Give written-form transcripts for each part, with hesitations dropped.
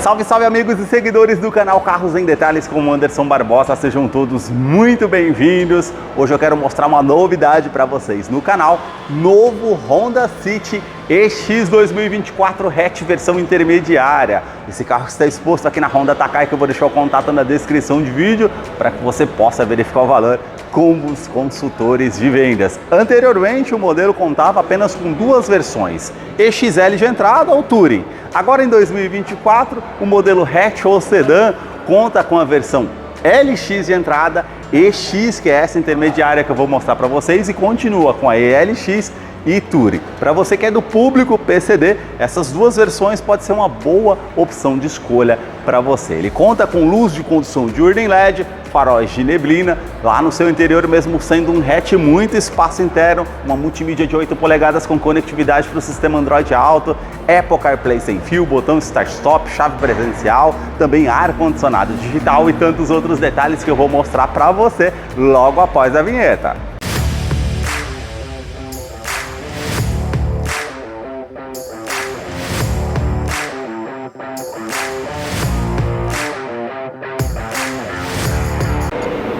Salve, salve amigos e seguidores do canal Carros em Detalhes com o Anderson Barbosa, sejam todos muito bem-vindos. Hoje eu quero mostrar uma novidade para vocês no canal, novo Honda City EX 2024 hatch versão intermediária. Esse carro está exposto aqui na Honda Takai, que eu vou deixar o contato na descrição de vídeo para que você possa verificar o valor com os consultores de vendas. Anteriormente o modelo contava apenas com duas versões, EXL de entrada ou Touring. Agora em 2024 o modelo hatch ou sedã conta com a versão LX de entrada, EX, que é essa intermediária que eu vou mostrar para vocês, e continua com a ELX e Touring. Para você que é do público PCD, essas duas versões podem ser uma boa opção de escolha para você. Ele conta com luz de condução diurna em LED, faróis de neblina, lá no seu interior mesmo sendo um hatch, muito espaço interno, uma multimídia de 8 polegadas com conectividade para o sistema Android Auto, Apple CarPlay sem fio, botão Start-Stop, chave presencial, também ar-condicionado digital e tantos outros detalhes que eu vou mostrar para você logo após a vinheta.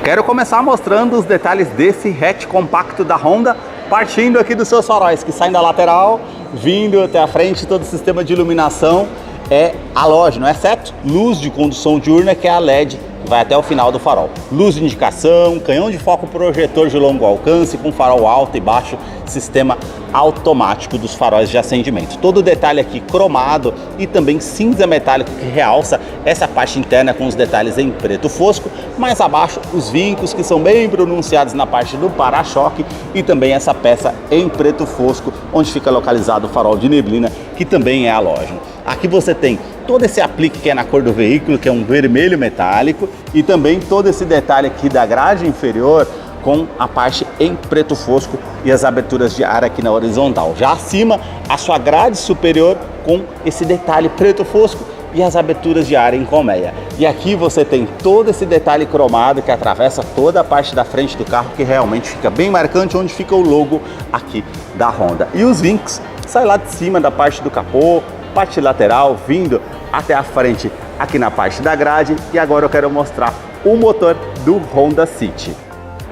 Quero começar mostrando os detalhes desse hatch compacto da Honda, partindo aqui dos seus faróis que saem da lateral, vindo até a frente. Todo o sistema de iluminação é halógeno, exceto luz de condução diurna, que é a LED, que vai até o final do farol. Luz de indicação, canhão de foco projetor de longo alcance com farol alto e baixo, sistema automático dos faróis de acendimento. Todo o detalhe aqui cromado e também cinza metálico, que realça essa parte interna com os detalhes em preto fosco. Mais abaixo os vincos, que são bem pronunciados na parte do para-choque, e também essa peça em preto fosco onde fica localizado o farol de neblina, que também é halógeno. Aqui você tem todo esse aplique que é na cor do veículo, que é um vermelho metálico, e também todo esse detalhe aqui da grade inferior com a parte em preto fosco e as aberturas de ar aqui na horizontal. Já acima, a sua grade superior com esse detalhe preto fosco e as aberturas de ar em colmeia. E aqui você tem todo esse detalhe cromado que atravessa toda a parte da frente do carro, que realmente fica bem marcante, onde fica o logo aqui da Honda. E os vincos saem lá de cima da parte do capô, parte lateral, vindo até a frente aqui na parte da grade. E agora eu quero mostrar o motor do Honda City.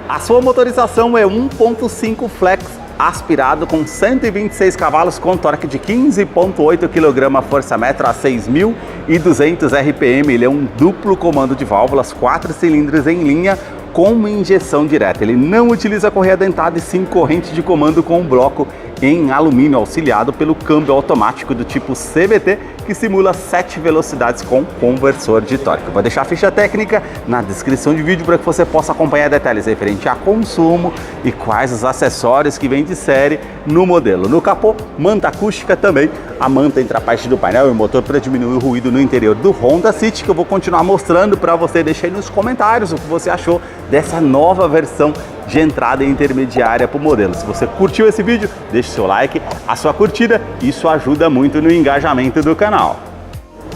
A sua motorização é 1.5 flex aspirado com 126 cavalos com torque de 15,8 kgfm a 6.200 RPM. Ele é um duplo comando de válvulas, 4 cilindros em linha com uma injeção direta. Ele não utiliza correia dentada e sim corrente de comando com um bloco em alumínio, auxiliado pelo câmbio automático do tipo CVT, que simula 7 velocidades com conversor de torque. Eu vou deixar a ficha técnica na descrição de vídeo para que você possa acompanhar detalhes referente a consumo e quais os acessórios que vêm de série no modelo. No capô, manta acústica também, a manta entre a parte do painel e o motor para diminuir o ruído no interior do Honda City, que eu vou continuar mostrando para você. Deixa aí nos comentários o que você achou dessa nova versão de entrada intermediária para o modelo. Se você curtiu esse vídeo, deixe seu like, a sua curtida, isso ajuda muito no engajamento do canal.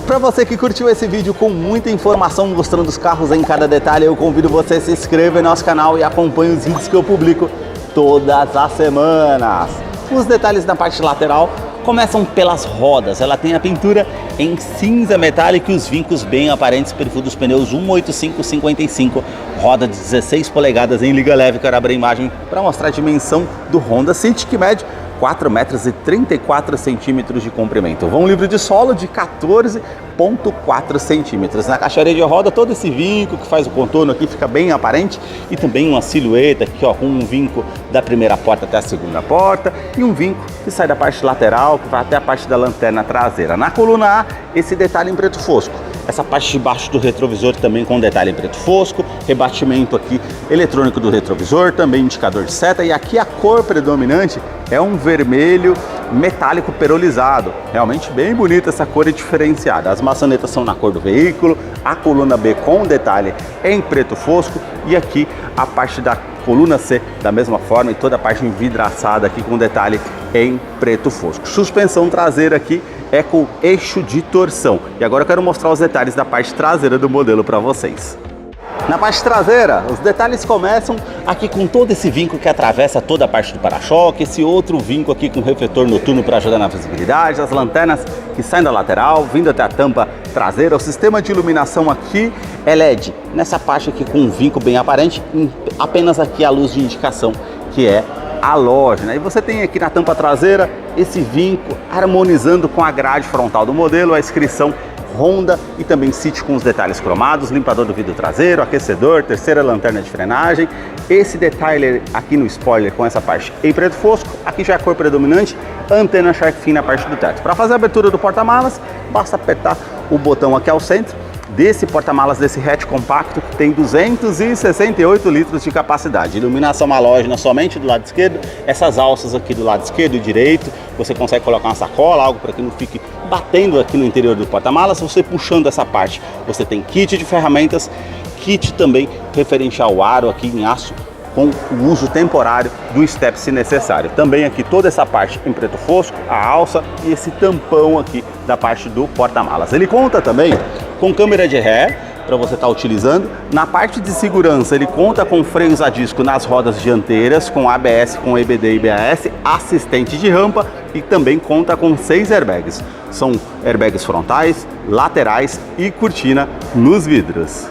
Para você que curtiu esse vídeo com muita informação mostrando os carros em cada detalhe, eu convido você a se inscrever no nosso canal e acompanhe os vídeos que eu publico todas as semanas. Os detalhes na parte lateral começam pelas rodas. Ela tem a pintura em cinza metálico e os vincos bem aparentes, perfil dos pneus 185/55, roda de 16 polegadas em liga leve. Quero abrir a imagem para mostrar a dimensão do Honda City, que mede 4,34 metros de comprimento. Vão livre de solo de 14,4 centímetros. Na caixaria de roda, todo esse vinco que faz o contorno aqui fica bem aparente, e também uma silhueta aqui, ó, com um vinco da primeira porta até a segunda porta e um vinco que sai da parte lateral, que vai até a parte da lanterna traseira. Na coluna A, esse detalhe em preto fosco. Essa parte de baixo do retrovisor também com detalhe em preto fosco, rebatimento aqui eletrônico do retrovisor, também indicador de seta, e aqui a cor predominante é um vermelho metálico perolizado. Realmente bem bonita essa cor e diferenciada. As maçanetas são na cor do veículo, a coluna B com detalhe em preto fosco, e aqui a parte da coluna C da mesma forma, e toda a parte envidraçada aqui com detalhe em preto fosco. Suspensão traseira aqui é com eixo de torção. E agora eu quero mostrar os detalhes da parte traseira do modelo para vocês. Na parte traseira, os detalhes começam aqui com todo esse vinco que atravessa toda a parte do para-choque, esse outro vinco aqui com refletor noturno para ajudar na visibilidade, as lanternas que saem da lateral, vindo até a tampa traseira, o sistema de iluminação aqui é LED, nessa parte aqui com um vinco bem aparente, apenas aqui a luz de indicação que é halógena. E você tem aqui na tampa traseira esse vinco harmonizando com a grade frontal do modelo, a inscrição Honda e também City com os detalhes cromados, limpador do vidro traseiro, aquecedor, terceira lanterna de frenagem. Esse detalhe aqui no spoiler com essa parte em preto fosco, aqui já é a cor predominante, antena Shark Fin na parte do teto. Para fazer a abertura do porta-malas, basta apertar o botão aqui ao centro desse porta-malas, desse hatch compacto que tem 268 litros de capacidade. Iluminação halógena somente do lado esquerdo, essas alças aqui do lado esquerdo e direito, você consegue colocar uma sacola, algo para que não fique batendo aqui no interior do porta-malas. Você puxando essa parte, você tem kit de ferramentas, kit também referente ao aro aqui em aço, com o uso temporário do step se necessário. Também aqui toda essa parte em preto fosco, a alça e esse tampão aqui da parte do porta-malas. Ele conta também com câmera de ré para você estar utilizando. Na parte de segurança ele conta com freios a disco nas rodas dianteiras, com ABS, com EBD e BAS, assistente de rampa e também conta com 6 airbags. São airbags frontais, laterais e cortina nos vidros.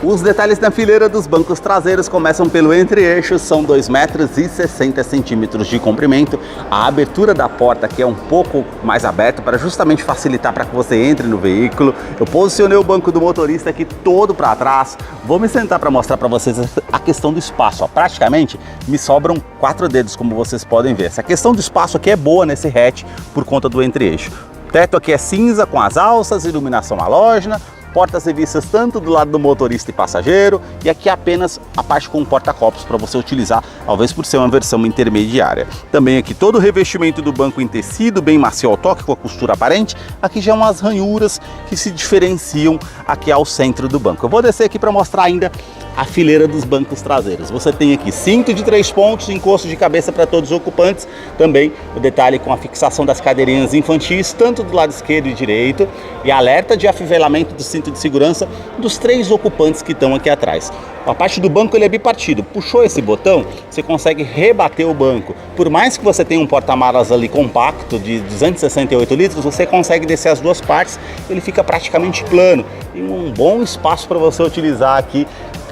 Os detalhes na fileira dos bancos traseiros começam pelo entre-eixos, são 2,60 metros de comprimento. A abertura da porta aqui é um pouco mais aberta para justamente facilitar para que você entre no veículo. Eu posicionei o banco do motorista aqui todo para trás. Vou me sentar para mostrar para vocês a questão do espaço. Ó, praticamente me sobram 4 dedos, como vocês podem ver. Essa questão do espaço aqui é boa nesse hatch por conta do entre-eixo. O teto aqui é cinza com as alças, iluminação halógena, portas revistas tanto do lado do motorista e passageiro, e aqui apenas a parte com porta-copos para você utilizar, talvez por ser uma versão intermediária. Também aqui todo o revestimento do banco em tecido, bem macio ao toque, com a costura aparente. Aqui já umas ranhuras que se diferenciam aqui ao centro do banco. Eu vou descer aqui para mostrar ainda a fileira dos bancos traseiros. Você tem aqui cinto de 3 pontos, encosto de cabeça para todos os ocupantes. Também o detalhe com a fixação das cadeirinhas infantis, tanto do lado esquerdo e direito, e alerta de afivelamento do cinto de segurança dos 3 ocupantes que estão aqui atrás. A parte do banco ele é bipartido. Puxou esse botão, você consegue rebater o banco. Por mais que você tenha um porta-malas ali compacto de 268 litros, você consegue descer as duas partes, ele fica praticamente plano. E um bom espaço para você utilizar aqui,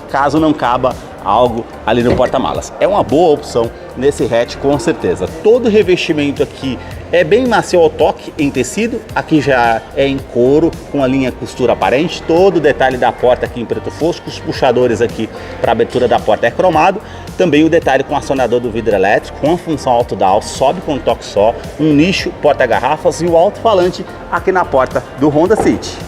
caso não caba algo ali no porta-malas. É uma boa opção nesse hatch, com certeza. Todo o revestimento aqui é bem macio ao toque em tecido, aqui já é em couro com a linha costura aparente. Todo o detalhe da porta aqui em preto fosco, os puxadores aqui para abertura da porta é cromado. Também o detalhe com acionador do vidro elétrico, com a função alto-down, sobe com um toque só, um nicho porta-garrafas e o alto-falante aqui na porta do Honda City.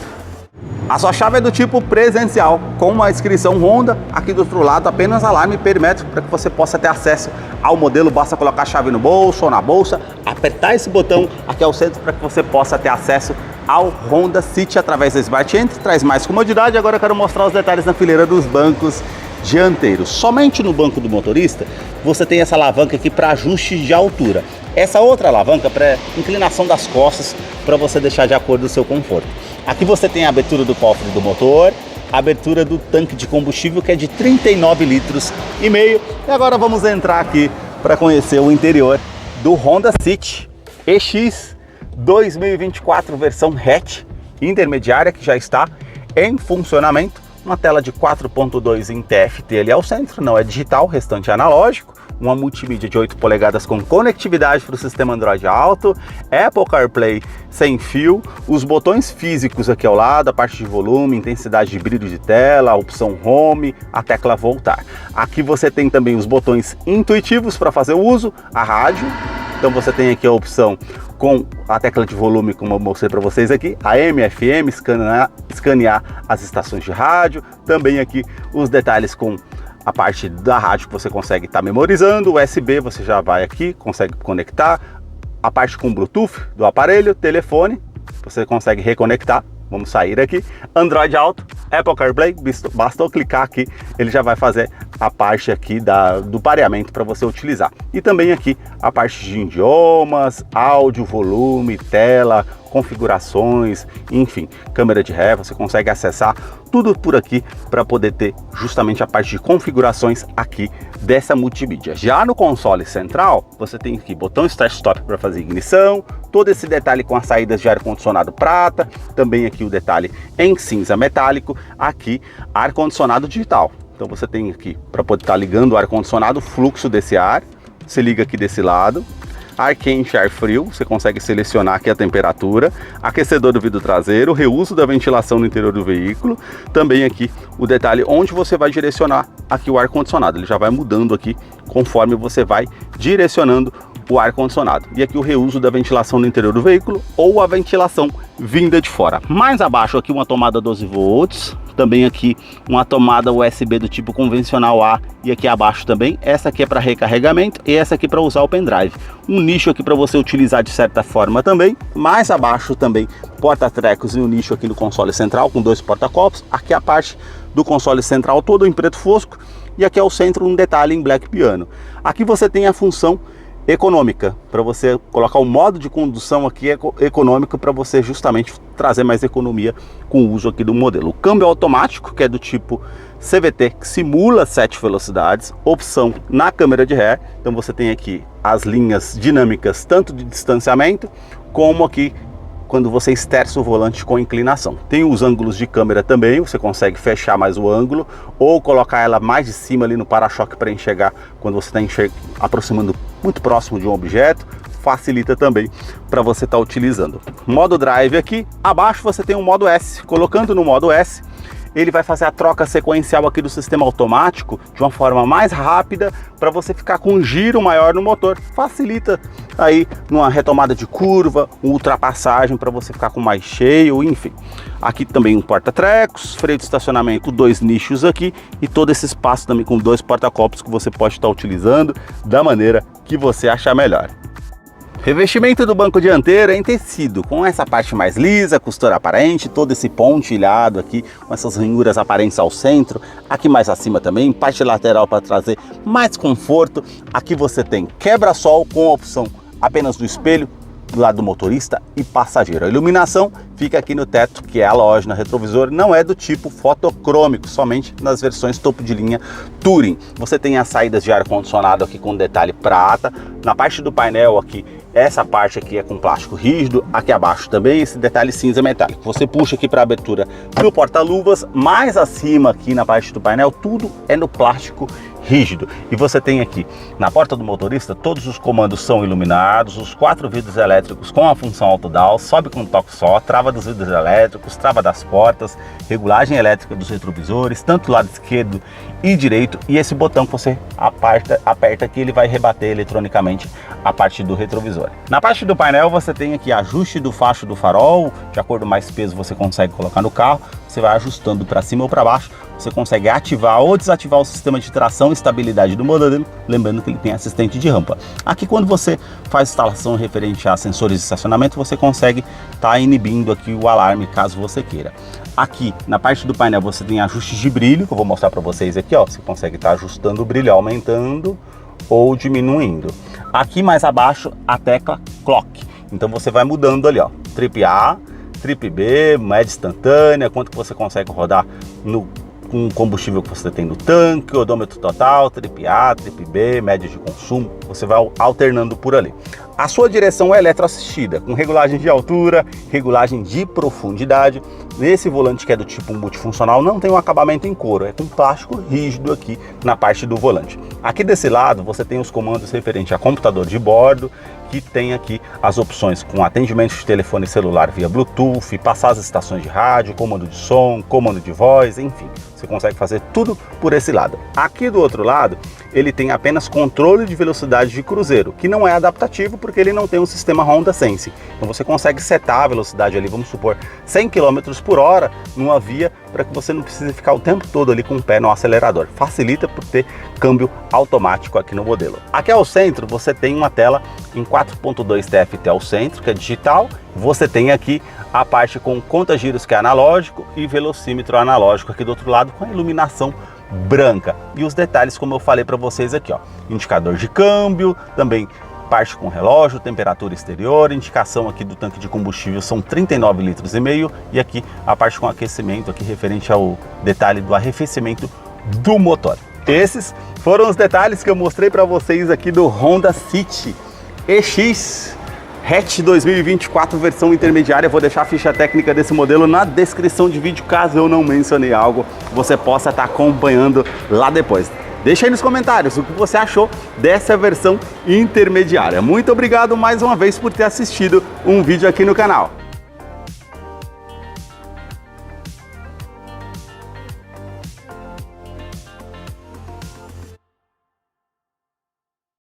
A sua chave é do tipo presencial, com uma inscrição Honda. Aqui do outro lado apenas alarme perimétrico para que você possa ter acesso ao modelo. Basta colocar a chave no bolso ou na bolsa, apertar esse botão aqui ao centro para que você possa ter acesso ao Honda City através da Smart Entry. Traz mais comodidade. Agora eu quero mostrar os detalhes na fileira dos bancos dianteiros. Somente no banco do motorista você tem essa alavanca aqui para ajuste de altura. Essa outra alavanca para inclinação das costas, para você deixar de acordo com o seu conforto. Aqui você tem a abertura do cofre do motor, a abertura do tanque de combustível, que é de 39 litros e meio. E agora vamos entrar aqui para conhecer o interior do Honda City EX 2024 versão hatch intermediária, que já está em funcionamento. Uma tela de 4.2 em TFT ali ao centro, não é digital, o restante é analógico. Uma multimídia de 8 polegadas com conectividade para o sistema Android Auto, Apple CarPlay sem fio, os botões físicos aqui ao lado, a parte de volume, intensidade de brilho de tela, a opção Home, a tecla Voltar. Aqui você tem também os botões intuitivos para fazer o uso, a rádio, então você tem aqui a opção com a tecla de volume, como eu mostrei para vocês aqui, AM, FM, escanear as estações de rádio, também aqui os detalhes com a parte da rádio que você consegue estar memorizando, USB você já vai aqui, consegue conectar, a parte com Bluetooth do aparelho, telefone, você consegue reconectar, vamos sair aqui, Android Auto, Apple CarPlay, bastou clicar aqui, ele já vai fazer a parte aqui do pareamento para você utilizar. E também aqui a parte de idiomas, áudio, volume, tela, configurações, enfim, câmera de ré, você consegue acessar tudo por aqui para poder ter justamente a parte de configurações aqui dessa multimídia. Já no console central, você tem aqui botão start-stop para fazer ignição, todo esse detalhe com as saídas de ar-condicionado prata, também aqui o detalhe em cinza metálico, aqui ar-condicionado digital. Então você tem aqui para poder estar ligando o ar-condicionado, o fluxo desse ar, você liga aqui desse lado, ar quente, ar frio, você consegue selecionar aqui a temperatura, aquecedor do vidro traseiro, reuso da ventilação no interior do veículo, também aqui o detalhe onde você vai direcionar aqui o ar-condicionado, ele já vai mudando aqui conforme você vai direcionando o ar-condicionado. E aqui o reuso da ventilação no interior do veículo ou a ventilação vinda de fora. Mais abaixo aqui uma tomada 12 volts, também aqui uma tomada USB do tipo convencional A, e aqui abaixo também, essa aqui é para recarregamento e essa aqui para usar o pendrive. Um nicho aqui para você utilizar de certa forma também. Mais abaixo também porta-trecos e um nicho aqui no console central com 2 porta-copos. Aqui a parte do console central todo em preto fosco e aqui ao centro um detalhe em black piano. Aqui você tem a função econômica, para você colocar o modo de condução aqui econômico, para você justamente trazer mais economia com o uso aqui do modelo. O câmbio automático, que é do tipo CVT, que simula 7 velocidades, opção na câmera de ré, então você tem aqui as linhas dinâmicas tanto de distanciamento como aqui quando você esterça o volante com inclinação. Tem os ângulos de câmera também, você consegue fechar mais o ângulo ou colocar ela mais de cima ali no para-choque para enxergar quando você está aproximando muito próximo de um objeto, facilita também para você estar utilizando. Modo drive aqui, abaixo você tem o modo S, colocando no modo S, ele vai fazer a troca sequencial aqui do sistema automático de uma forma mais rápida para você ficar com um giro maior no motor. Facilita aí numa retomada de curva, ultrapassagem para você ficar com mais cheio, enfim. Aqui também um porta-trecos, freio de estacionamento, 2 nichos aqui e todo esse espaço também com 2 porta-copos que você pode estar utilizando da maneira que você achar melhor. Revestimento do banco dianteiro é em tecido, com essa parte mais lisa, costura aparente, todo esse pontilhado aqui, com essas ranhuras aparentes ao centro, aqui mais acima também, parte lateral para trazer mais conforto. Aqui você tem quebra-sol com a opção apenas do espelho, do lado do motorista e passageiro. A iluminação fica aqui no teto, que é halógena, retrovisor, não é do tipo fotocrômico, somente nas versões topo de linha Touring. Você tem as saídas de ar-condicionado aqui com detalhe prata, na parte do painel aqui, essa parte aqui é com plástico rígido, aqui abaixo também esse detalhe cinza metálico. Você puxa aqui para a abertura do porta-luvas, mais acima aqui na parte do painel, tudo é no plástico rígido. E você tem aqui na porta do motorista, todos os comandos são iluminados, os 4 vidros elétricos com a função auto-down, sobe com um toque só, trava dos vidros elétricos, trava das portas, regulagem elétrica dos retrovisores, tanto do lado esquerdo e direito, e esse botão que você aperta aqui, ele vai rebater eletronicamente a parte do retrovisor. Na parte do painel você tem aqui ajuste do facho do farol, de acordo com mais peso você consegue colocar no carro, você vai ajustando para cima ou para baixo, você consegue ativar ou desativar o sistema de tração e estabilidade do modelo, lembrando que ele tem assistente de rampa. Aqui quando você faz instalação referente a sensores de estacionamento, você consegue estar inibindo aqui o alarme caso você queira. Aqui na parte do painel você tem ajustes de brilho, que eu vou mostrar para vocês aqui, ó, você consegue estar ajustando o brilho, aumentando ou diminuindo. Aqui mais abaixo a tecla Clock, então você vai mudando ali, ó, trip A, trip B, média instantânea, quanto que você consegue rodar com o combustível que você tem no tanque, odômetro total, trip A, trip B, média de consumo, você vai alternando por ali. A sua direção é eletroassistida, com regulagem de altura, regulagem de profundidade. Nesse volante que é do tipo multifuncional, não tem um acabamento em couro, é com plástico rígido aqui na parte do volante. Aqui desse lado você tem os comandos referentes a computador de bordo, que tem aqui as opções com atendimento de telefone celular via Bluetooth, passar as estações de rádio, comando de som, comando de voz, enfim. Você consegue fazer tudo por esse lado. Aqui do outro lado, ele tem apenas controle de velocidade de cruzeiro, que não é adaptativo porque ele não tem um sistema Honda Sense. Então você consegue setar a velocidade ali, vamos supor, 100 km por hora numa via, para que você não precise ficar o tempo todo ali com o pé no acelerador. Facilita por ter câmbio automático aqui no modelo. Aqui ao centro você tem uma tela em 4.2 TFT ao centro, que é digital. Você tem aqui a parte com conta-giros, que é analógico, e velocímetro analógico aqui do outro lado com a iluminação branca. E os detalhes, como eu falei para vocês aqui, ó, indicador de câmbio, também parte com relógio, temperatura exterior, indicação aqui do tanque de combustível são 39,5 litros e aqui a parte com aquecimento aqui referente ao detalhe do arrefecimento do motor. Esses foram os detalhes que eu mostrei para vocês aqui do Honda City EX Hatch 2024 versão intermediária. Eu vou deixar a ficha técnica desse modelo na descrição de vídeo, caso eu não mencionei algo, você possa estar acompanhando lá depois. Deixa aí nos comentários o que você achou dessa versão intermediária. Muito obrigado mais uma vez por ter assistido um vídeo aqui no canal.